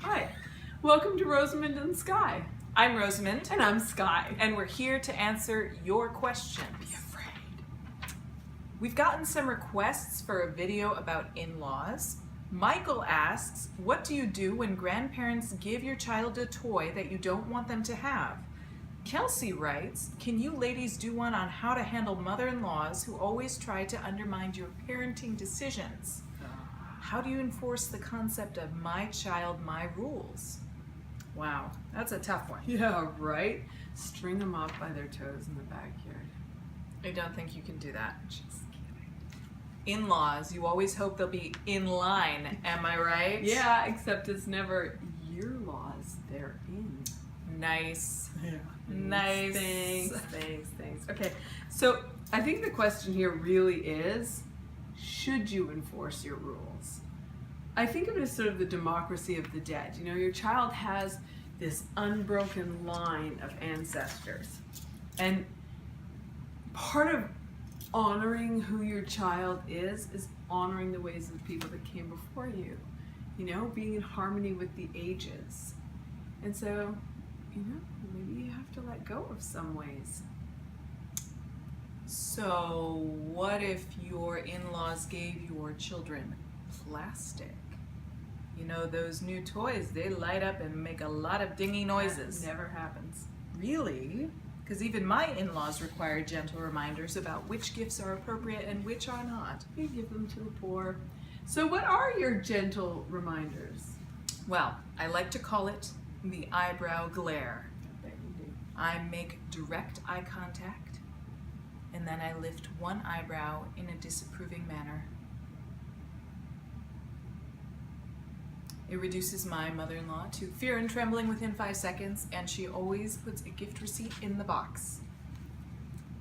Hi, welcome to Rosamund and Sky. I'm Rosamund. And I'm Sky. And we're here to answer your questions. Be afraid. We've gotten some requests for a video about in-laws. Michael asks, what do you do when grandparents give your child a toy that you don't want them to have? Kelsey writes, can you ladies do one on how to handle mother-in-laws who always try to undermine your parenting decisions? How do you enforce the concept of my child, my rules? Wow, that's a tough one. Yeah, right? String them up by their toes in the backyard. I don't think you can do that. Just kidding. In-laws, you always hope they'll be in line, am I right? Yeah, except it's never your laws, they're in. Nice. Yeah. Nice. Thanks. Okay, so I think the question here really is, should you enforce your rules? I think of it as sort of the democracy of the dead. You know, your child has this unbroken line of ancestors. And part of honoring who your child is honoring the ways of the people that came before you. You know, being in harmony with the ages. And so, you know, maybe you have to let go of some ways. So what if your in-laws gave your children plastic? You know, those new toys, they light up and make a lot of dingy noises. That never happens. Really? Because even my in-laws require gentle reminders about which gifts are appropriate and which are not. You give them to the poor. So what are your gentle reminders? Well, I like to call it the eyebrow glare. I bet you do. I make direct eye contact, and then I lift one eyebrow in a disapproving manner. It reduces my mother-in-law to fear and trembling within 5 seconds, and she always puts a gift receipt in the box.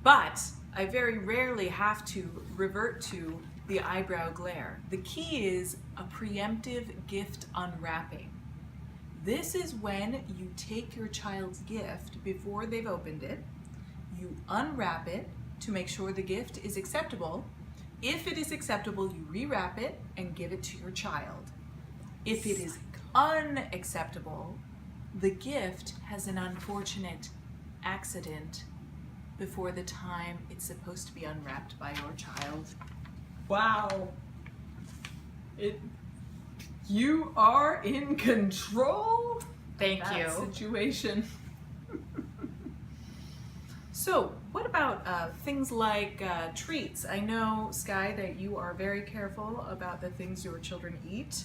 But I very rarely have to revert to the eyebrow glare. The key is a preemptive gift unwrapping. This is when you take your child's gift before they've opened it, you unwrap it to make sure the gift is acceptable. If it is acceptable, you rewrap it and give it to your child. If it is unacceptable, the gift has an unfortunate accident before the time it's supposed to be unwrapped by your child. Wow. You are in control. Thank of that you. Situation. So, what about things like treats? I know, Sky, that you are very careful about the things your children eat.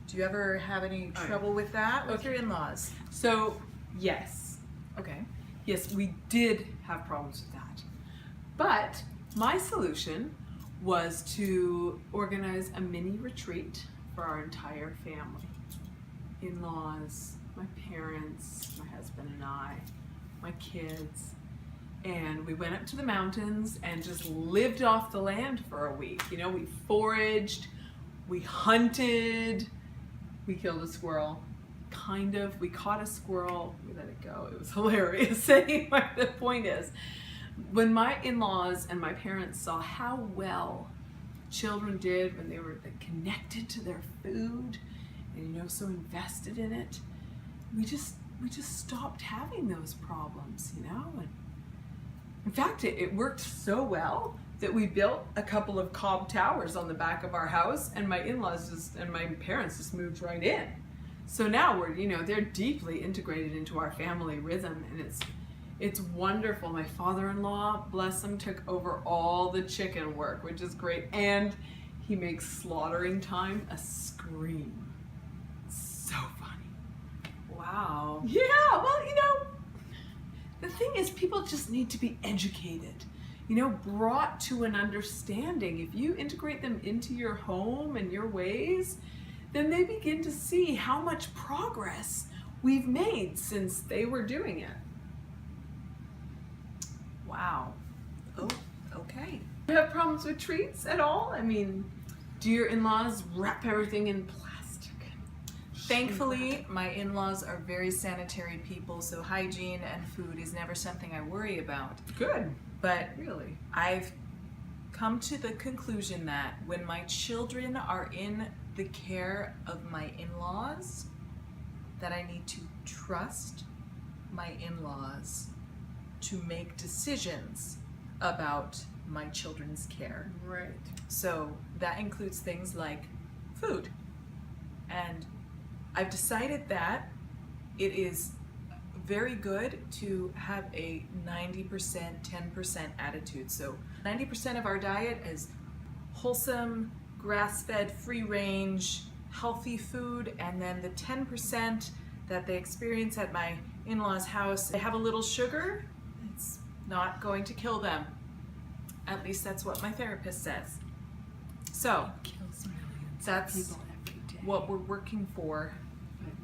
Do you ever have any trouble with that with your in-laws? So, yes. Okay. Yes, we did have problems with that. But my solution was to organize a mini retreat for our entire family. In-laws, my parents, my husband and I, my kids. And we went up to the mountains and just lived off the land for a week. You know, we foraged, we hunted, we killed a squirrel. Kind of. We caught a squirrel, we let it go. It was hilarious. Anyway, the point is, when my in-laws and my parents saw how well children did when they were connected to their food and, you know, so invested in it, we just stopped having those problems, you know? And in fact, it worked so well that we built a couple of cob towers on the back of our house, and my in-laws and my parents just moved right in. So now we're, you know, they're deeply integrated into our family rhythm, and it's wonderful. My father-in-law, bless him, took over all the chicken work, which is great, and he makes slaughtering time a scream. So funny. Wow. Yeah, well, you know, the thing is, people just need to be educated, you know, brought to an understanding. If you integrate them into your home and your ways, then they begin to see how much progress we've made since they were doing it. Wow. Oh, okay. Do you have problems with treats at all? I mean, do your in-laws wrap everything in plastic? Thankfully, my in-laws are very sanitary people, so hygiene and food is never something I worry about. Good. But Really? I've come to the conclusion that when my children are in the care of my in-laws, that I need to trust my in-laws to make decisions about my children's care. Right. So that includes things like food. And I've decided that it is very good to have a 90%, 10% attitude. So 90% of our diet is wholesome, grass-fed, free-range, healthy food, and then the 10% that they experience at my in-laws' house, they have a little sugar. It's not going to kill them. At least that's what my therapist says. So Kills millions that's of people every day. what we're working for.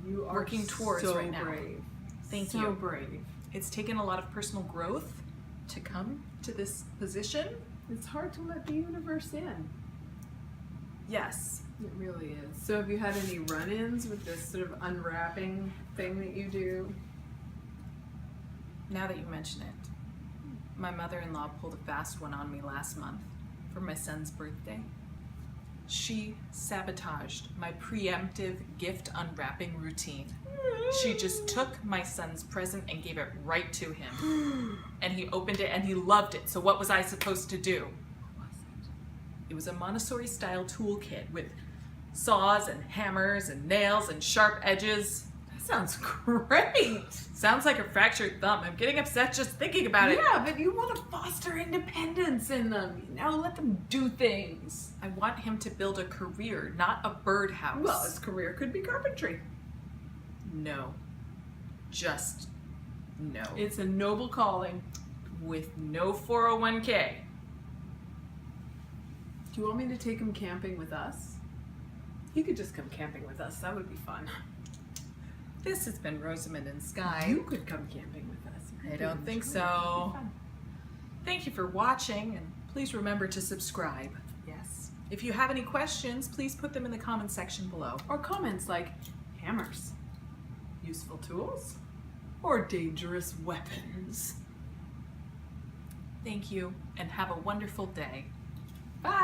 You are working towards so right now. brave. Thank so you. brave. It's taken a lot of personal growth to come to this position. It's hard to let the universe in. Yes. It really is. So have you had any run-ins with this sort of unwrapping thing that you do? Now that you mention it, my mother-in-law pulled a fast one on me last month for my son's birthday. She sabotaged my preemptive gift unwrapping routine. She just took my son's present and gave it right to him. And he opened it and he loved it. So what was I supposed to do? What was it? It was a Montessori style toolkit with saws and hammers and nails and sharp edges. That sounds great. Sounds like a fractured thumb. I'm getting upset just thinking about it. Yeah, but you want to foster independence in them. You know, let them do things. I want him to build a career, not a birdhouse. Well, his career could be carpentry. No. Just no. It's a noble calling. With no 401k. Do you want me to take him camping with us? He could just come camping with us. That would be fun. This has been Rosamund and Sky. You could come camping with us. I don't think so. Thank you for watching, and please remember to subscribe. Yes. If you have any questions, please put them in the comment section below. Or comments like hammers, useful tools, or dangerous weapons. Thank you, and have a wonderful day. Bye.